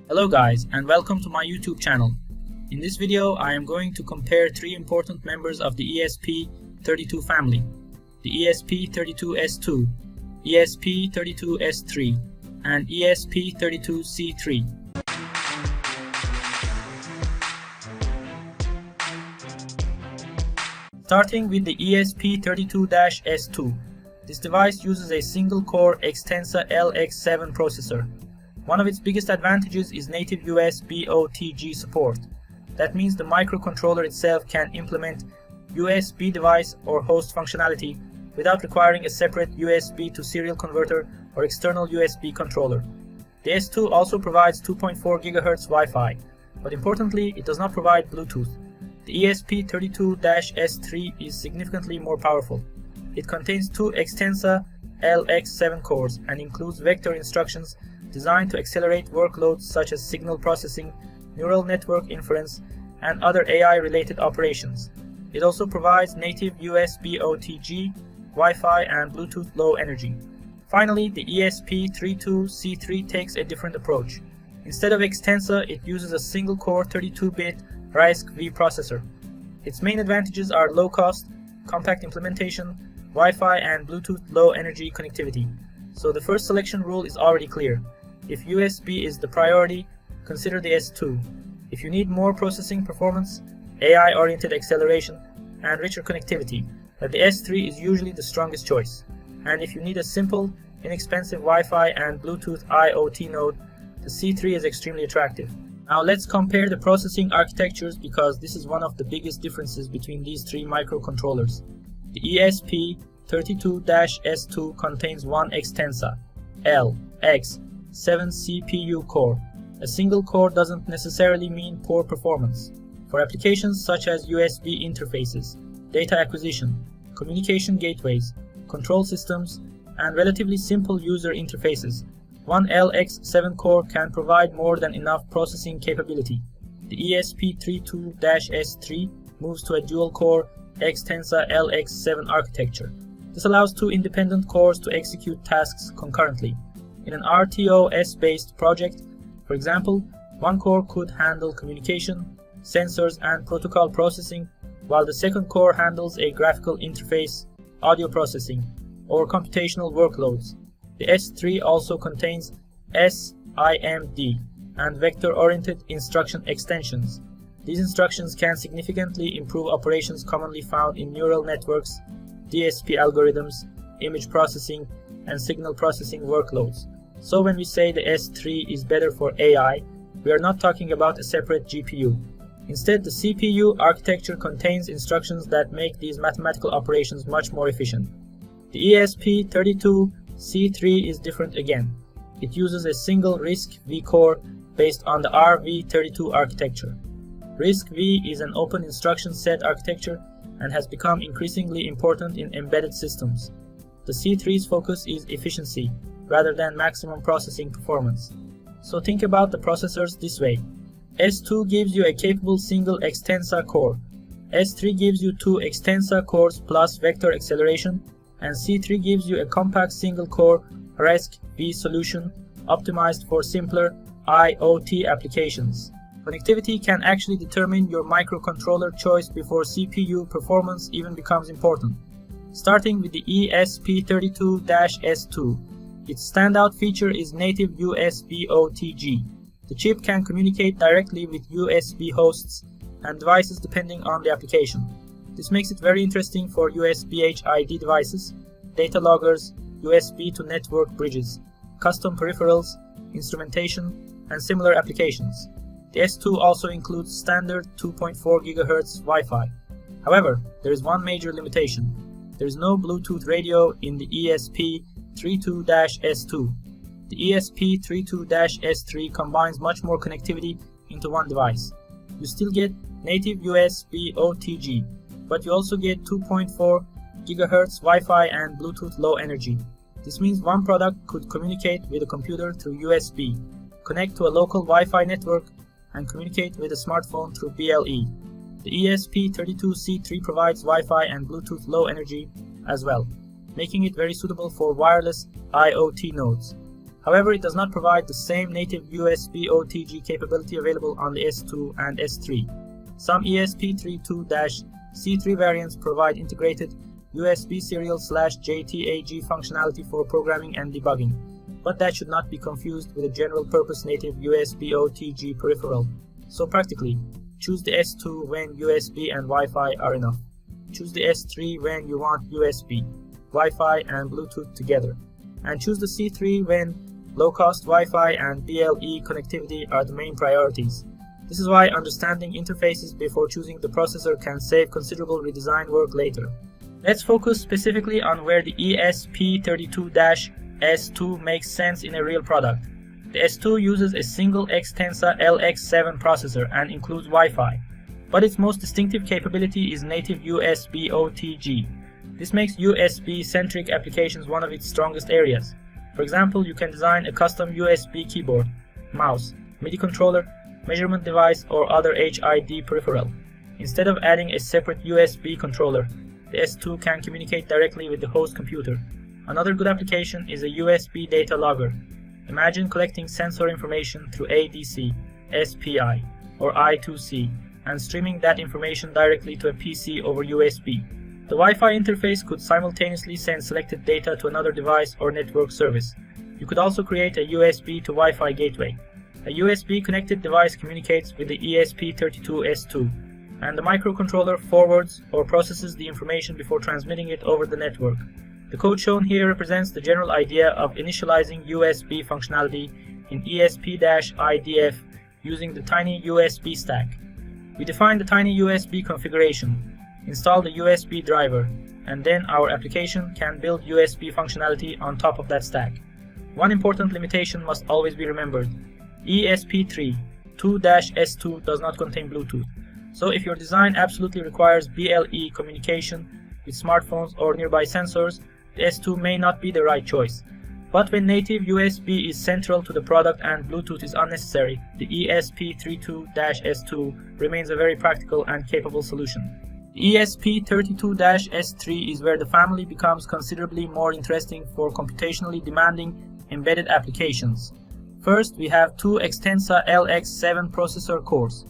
Hello guys, and welcome to my YouTube channel. In this video I am going to compare three important members of the ESP32 family: the ESP32-S2, ESP32-S3, and ESP32-C3. Starting with the ESP32-S2, this device uses a single-core Xtensa LX7 processor. One of its biggest advantages is native USB OTG support. That means the microcontroller itself can implement USB device or host functionality without requiring a separate USB to serial converter or external USB controller. The S2 also provides 2.4 GHz Wi-Fi, but importantly, it does not provide Bluetooth. The ESP32-S3 is significantly more powerful. It contains two Xtensa LX7 cores and includes vector instructions designed to accelerate workloads such as signal processing, neural network inference, and other AI-related operations. It also provides native USB OTG, Wi-Fi, and Bluetooth Low Energy. Finally, the ESP32-C3 takes a different approach. Instead of Xtensa, it uses a single-core 32-bit RISC-V processor. Its main advantages are low cost, compact implementation, Wi-Fi, and Bluetooth Low Energy connectivity. So the first selection rule is already clear. If USB is the priority, consider the S2. If you need more processing performance, AI-oriented acceleration, and richer connectivity, then the S3 is usually the strongest choice. And if you need a simple, inexpensive Wi-Fi and Bluetooth IoT node, the C3 is extremely attractive. Now let's compare the processing architectures, because this is one of the biggest differences between these three microcontrollers. The ESP32-S2 contains one Xtensa LX7 CPU core. A single core doesn't necessarily mean poor performance. For applications such as USB interfaces, data acquisition, communication gateways, control systems, and relatively simple user interfaces, one LX7 core can provide more than enough processing capability. The ESP32-S3 moves to a dual-core Xtensa LX7 architecture. This allows two independent cores to execute tasks concurrently. In an RTOS-based project, for example, one core could handle communication, sensors, and protocol processing, while the second core handles a graphical interface, audio processing, or computational workloads. The S3 also contains SIMD and vector-oriented instruction extensions. These instructions can significantly improve operations commonly found in neural networks, DSP algorithms, image processing, and signal processing workloads. So when we say the S3 is better for AI, we are not talking about a separate GPU. Instead, the CPU architecture contains instructions that make these mathematical operations much more efficient. The ESP32-C3 is different again. It uses a single RISC-V core based on the RV32 architecture. RISC-V is an open instruction set architecture and has become increasingly important in embedded systems. The C3's focus is efficiency rather than maximum processing performance. So think about the processors this way. S2 gives you a capable single Xtensa core. S3 gives you two Xtensa cores plus vector acceleration, and C3 gives you a compact single-core RISC-V solution optimized for simpler IoT applications. Connectivity can actually determine your microcontroller choice before CPU performance even becomes important. Starting with the ESP32-S2, its standout feature is native USB OTG. The chip can communicate directly with USB hosts and devices depending on the application. This makes it very interesting for USB HID devices, data loggers, USB to network bridges, custom peripherals, instrumentation, and similar applications. The S2 also includes standard 2.4 GHz Wi-Fi. However, there is one major limitation. There is no Bluetooth radio in the ESP32-S2. The ESP32-S3 combines much more connectivity into one device. You still get native USB OTG, but you also get 2.4 GHz Wi-Fi and Bluetooth Low Energy. This means one product could communicate with a computer through USB, connect to a local Wi-Fi network, and communicate with a smartphone through BLE. The ESP32-C3 provides Wi-Fi and Bluetooth Low Energy as well, making it very suitable for wireless IoT nodes. However, it does not provide the same native USB OTG capability available on the S2 and S3. Some ESP32-C3 variants provide integrated USB serial/JTAG functionality for programming and debugging, but that should not be confused with a general-purpose native USB OTG peripheral. So practically, choose the S2 when USB and Wi-Fi are enough. Choose the S3 when you want USB, Wi-Fi and Bluetooth together. And choose the C3 when low-cost Wi-Fi and BLE connectivity are the main priorities. This is why understanding interfaces before choosing the processor can save considerable redesign work later. Let's focus specifically on where the ESP32-S2 makes sense in a real product. The S2 uses a single Xtensa LX7 processor and includes Wi-Fi, but its most distinctive capability is native USB OTG. This makes USB-centric applications one of its strongest areas. For example, you can design a custom USB keyboard, mouse, MIDI controller, measurement device, or other HID peripheral. Instead of adding a separate USB controller, the S2 can communicate directly with the host computer. Another good application is a USB data logger. Imagine collecting sensor information through ADC, SPI, or I2C, and streaming that information directly to a PC over USB. The Wi-Fi interface could simultaneously send selected data to another device or network service. You could also create a USB to Wi-Fi gateway. A USB-connected device communicates with the ESP32-S2, and the microcontroller forwards or processes the information before transmitting it over the network. The code shown here represents the general idea of initializing USB functionality in ESP-IDF using the tiny USB stack. We define the tiny USB configuration, install the USB driver, and then our application can build USB functionality on top of that stack. One important limitation must always be remembered. ESP32-S2 does not contain Bluetooth. So if your design absolutely requires BLE communication with smartphones or nearby sensors, the S2 may not be the right choice. But when native USB is central to the product and Bluetooth is unnecessary, the ESP32-S2 remains a very practical and capable solution. The ESP32-S3 is where the family becomes considerably more interesting for computationally demanding embedded applications. First, we have two Xtensa LX7 processor cores.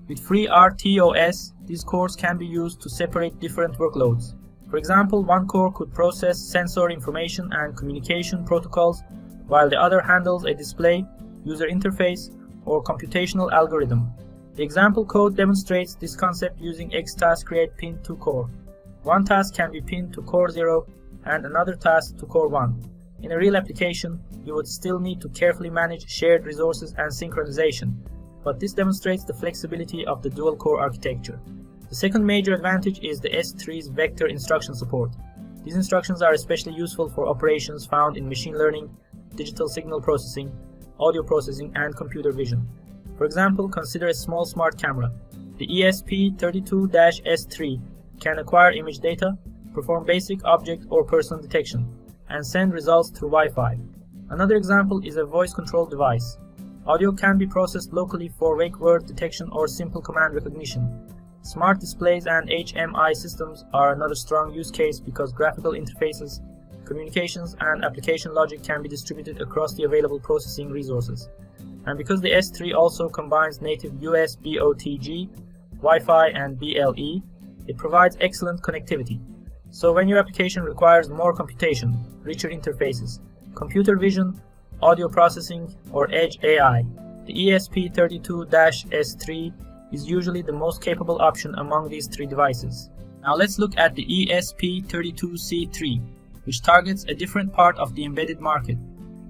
With free RTOS, these cores can be used to separate different workloads. For example, one core could process sensor information and communication protocols, while the other handles a display, user interface, or computational algorithm. The example code demonstrates this concept using XTask create pin to core. One task can be pinned to core 0 and another task to core 1. In a real application, you would still need to carefully manage shared resources and synchronization, but this demonstrates the flexibility of the dual-core architecture. The second major advantage is the S3's vector instruction support. These instructions are especially useful for operations found in machine learning, digital signal processing, audio processing, and computer vision. For example, consider a small smart camera. The ESP32-S3 can acquire image data, perform basic object or person detection, and send results through Wi-Fi. Another example is a voice-controlled device. Audio can be processed locally for wake word detection or simple command recognition. Smart displays and HMI systems are another strong use case because graphical interfaces, communications, and application logic can be distributed across the available processing resources. And because the S3 also combines native USB OTG, Wi-Fi, and BLE, it provides excellent connectivity. So when your application requires more computation, richer interfaces, computer vision, audio processing, or edge AI, the ESP32-S3 is usually the most capable option among these three devices. Now let's look at the ESP32-C3, which targets a different part of the embedded market.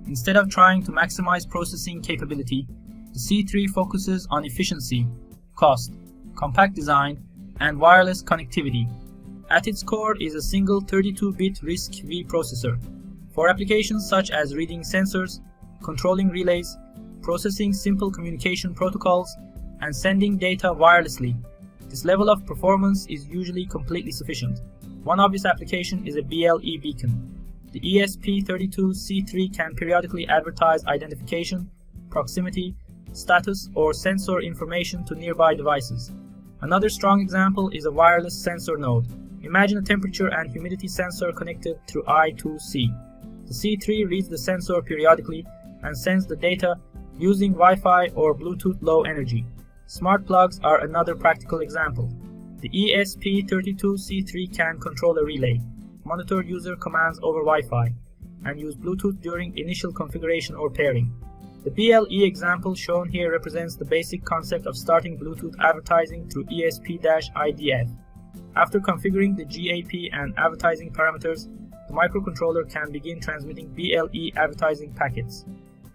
Instead of trying to maximize processing capability, the C3 focuses on efficiency, cost, compact design, and wireless connectivity. At its core is a single 32-bit RISC-V processor for applications such as reading sensors, controlling relays, processing simple communication protocols, and sending data wirelessly. This level of performance is usually completely sufficient. One obvious application is a BLE beacon. The ESP32-C3 can periodically advertise identification, proximity, status, or sensor information to nearby devices. Another strong example is a wireless sensor node. Imagine a temperature and humidity sensor connected through I2C. The C3 reads the sensor periodically and sends the data using Wi-Fi or Bluetooth Low Energy. Smart plugs are another practical example. The ESP32-C3 can control a relay, monitor user commands over Wi-Fi, and use Bluetooth during initial configuration or pairing. The BLE example shown here represents the basic concept of starting Bluetooth advertising through ESP-IDF. After configuring the GAP and advertising parameters, the microcontroller can begin transmitting BLE advertising packets.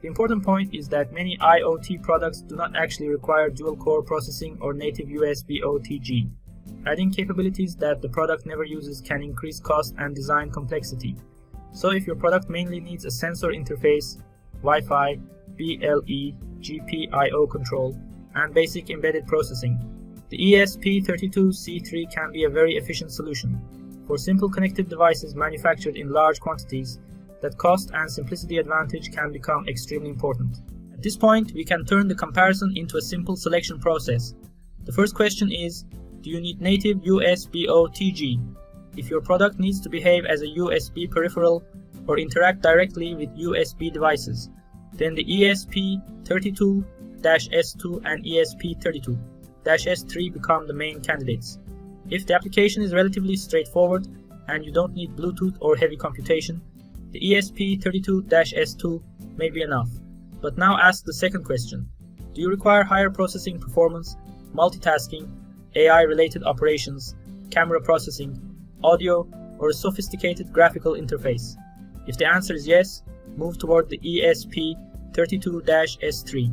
The important point is that many IoT products do not actually require dual-core processing or native USB OTG. Adding capabilities that the product never uses can increase cost and design complexity. So if your product mainly needs a sensor interface, Wi-Fi, BLE, GPIO control, and basic embedded processing, the ESP32-C3 can be a very efficient solution. For simple connected devices manufactured in large quantities, that cost and simplicity advantage can become extremely important. At this point, we can turn the comparison into a simple selection process. The first question is, do you need native USB OTG? If your product needs to behave as a USB peripheral or interact directly with USB devices, then the ESP32-S2 and ESP32-S3 become the main candidates. If the application is relatively straightforward and you don't need Bluetooth or heavy computation, the ESP32-S2 may be enough. But now ask the second question. Do you require higher processing performance, multitasking, AI-related operations, camera processing, audio, or a sophisticated graphical interface? If the answer is yes, move toward the ESP32-S3.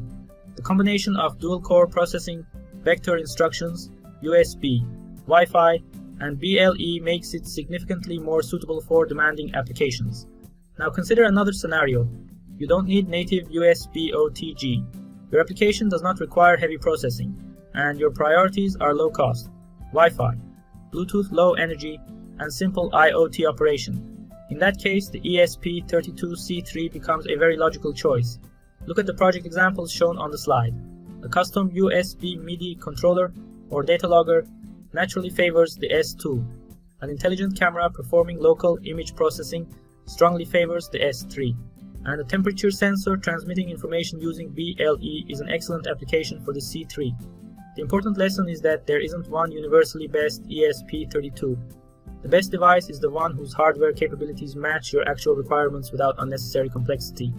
The combination of dual-core processing, vector instructions, USB, Wi-Fi, and BLE makes it significantly more suitable for demanding applications. Now consider another scenario. You don't need native USB OTG. Your application does not require heavy processing, and your priorities are low cost, Wi-Fi, Bluetooth Low Energy, and simple IoT operation. In that case, the ESP32-C3 becomes a very logical choice. Look at the project examples shown on the slide. A custom USB MIDI controller or data logger naturally favors the S2. An intelligent camera performing local image processing strongly favors the S3. And a temperature sensor transmitting information using BLE is an excellent application for the C3. The important lesson is that there isn't one universally best ESP32. The best device is the one whose hardware capabilities match your actual requirements without unnecessary complexity.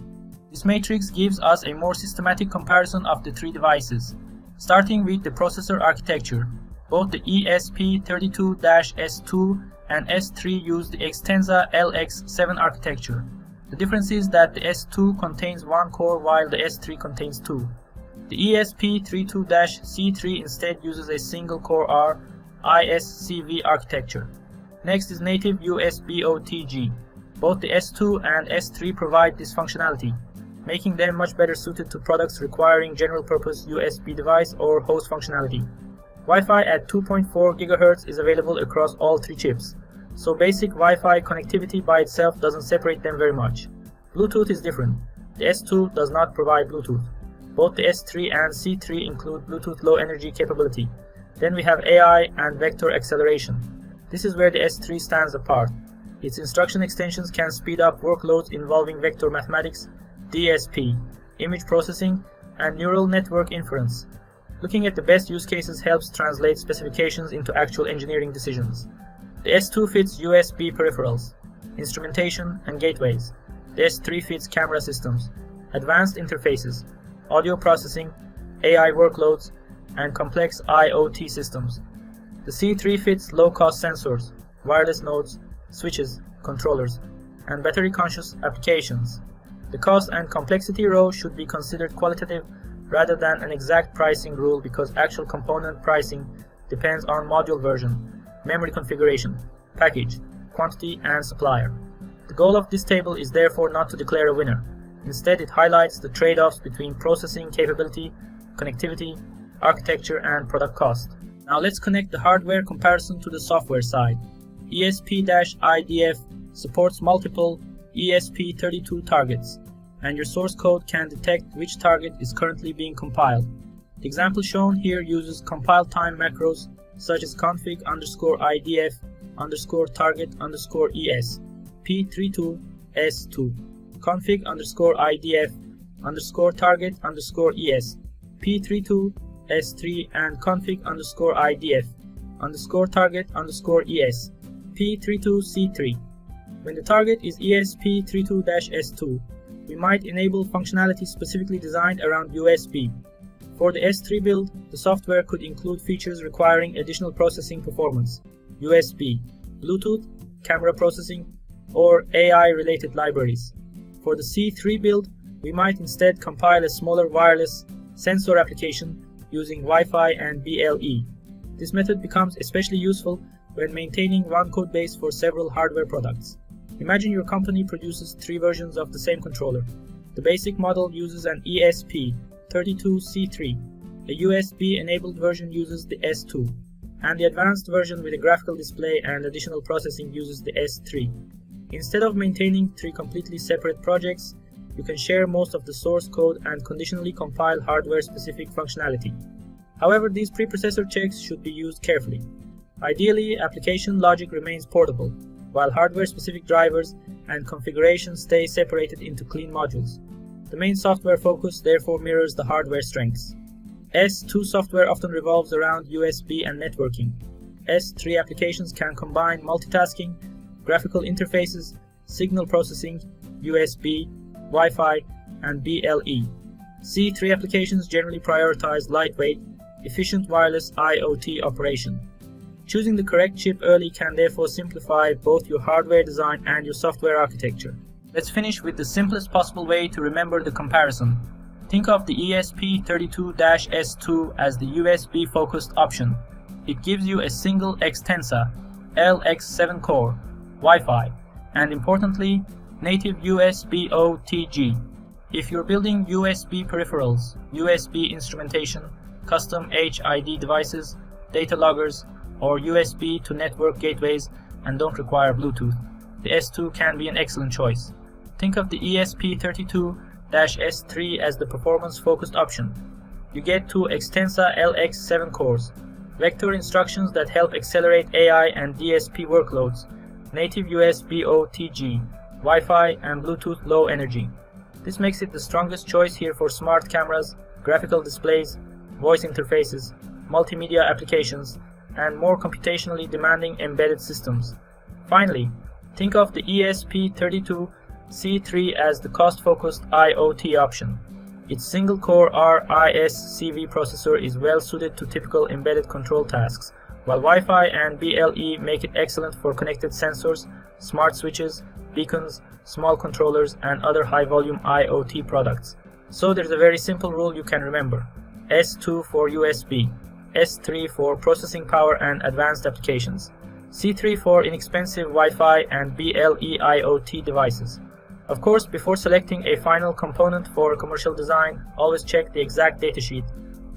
This matrix gives us a more systematic comparison of the three devices. Starting with the processor architecture, both the ESP32-S2 and S3 use the Xtensa LX7 architecture. The difference is that the S2 contains one core while the S3 contains two. The ESP32-C3 instead uses a single core RISC-V architecture. Next is native USB OTG. Both the S2 and S3 provide this functionality, making them much better suited to products requiring general-purpose USB device or host functionality. Wi-Fi at 2.4 GHz is available across all three chips, so basic Wi-Fi connectivity by itself doesn't separate them very much. Bluetooth is different. The S2 does not provide Bluetooth. Both the S3 and C3 include Bluetooth Low Energy capability. Then we have AI and vector acceleration. This is where the S3 stands apart. Its instruction extensions can speed up workloads involving vector mathematics, DSP, image processing, and neural network inference. Looking at the best use cases helps translate specifications into actual engineering decisions. The S2 fits USB peripherals, instrumentation, and gateways. The S3 fits camera systems, advanced interfaces, audio processing, AI workloads, and complex IoT systems. The C3 fits low-cost sensors, wireless nodes, switches, controllers, and battery-conscious applications. The cost and complexity row should be considered qualitative rather than an exact pricing rule because actual component pricing depends on module version, memory configuration, package, quantity, and supplier. The goal of this table is therefore not to declare a winner. Instead, it highlights the trade-offs between processing capability, connectivity, architecture, and product cost. Now let's connect the hardware comparison to the software side. ESP-IDF supports multiple ESP32 targets, and your source code can detect which target is currently being compiled. The example shown here uses compile time macros such as config_idf_target_es P32S2, config_idf config_target_ES, P32-S3 and config_IDF_target_ES, P32-C3. When the target is ESP32-S2, we might enable functionality specifically designed around USB. For the S3 build, the software could include features requiring additional processing performance, USB, Bluetooth, camera processing, or AI-related libraries. For the C3 build, we might instead compile a smaller wireless sensor application using Wi-Fi and BLE. This method becomes especially useful when maintaining one codebase for several hardware products. Imagine your company produces 3 versions of the same controller. The basic model uses an ESP32-C3, a USB-enabled version uses the S2, and the advanced version with a graphical display and additional processing uses the S3. Instead of maintaining 3 completely separate projects, you can share most of the source code and conditionally compile hardware-specific functionality. However, these preprocessor checks should be used carefully. Ideally, application logic remains portable, while hardware-specific drivers and configurations stay separated into clean modules. The main software focus therefore mirrors the hardware strengths. S2 software often revolves around USB and networking. S3 applications can combine multitasking, graphical interfaces, signal processing, USB, Wi-Fi, and BLE. C3 applications generally prioritize lightweight, efficient wireless IoT operation. Choosing the correct chip early can therefore simplify both your hardware design and your software architecture. Let's finish with the simplest possible way to remember the comparison. Think of the ESP32-S2 as the USB-focused option. It gives you a single Xtensa LX7 core, Wi-Fi, and importantly, native USB OTG. If you're building USB peripherals, USB instrumentation, custom HID devices, data loggers, or USB to network gateways and don't require Bluetooth, the S2 can be an excellent choice. Think of the ESP32-S3 as the performance-focused option. You get 2 Xtensa LX7 cores, vector instructions that help accelerate AI and DSP workloads, native USB OTG, Wi-Fi and Bluetooth low energy. This makes it the strongest choice here for smart cameras, graphical displays, voice interfaces, multimedia applications, and more computationally demanding embedded systems. Finally, think of the ESP32-C3 as the cost-focused IoT option. Its single-core RISC-V processor is well suited to typical embedded control tasks, while Wi-Fi and BLE make it excellent for connected sensors, smart switches, beacons, small controllers, and other high-volume IoT products. So there's a very simple rule you can remember. S2 for USB, S3 for processing power and advanced applications, C3 for inexpensive Wi-Fi and BLE IoT devices. Of course, before selecting a final component for commercial design, always check the exact datasheet,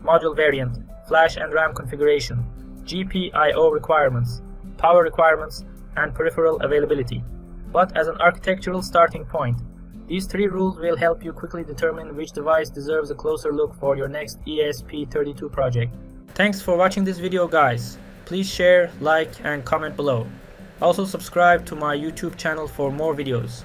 module variant, flash and RAM configuration, GPIO requirements, power requirements, and peripheral availability. But as an architectural starting point, these 3 rules will help you quickly determine which device deserves a closer look for your next ESP32 project. Thanks for watching this video, guys. Please share, like, and comment below. Also subscribe to my YouTube channel for more videos.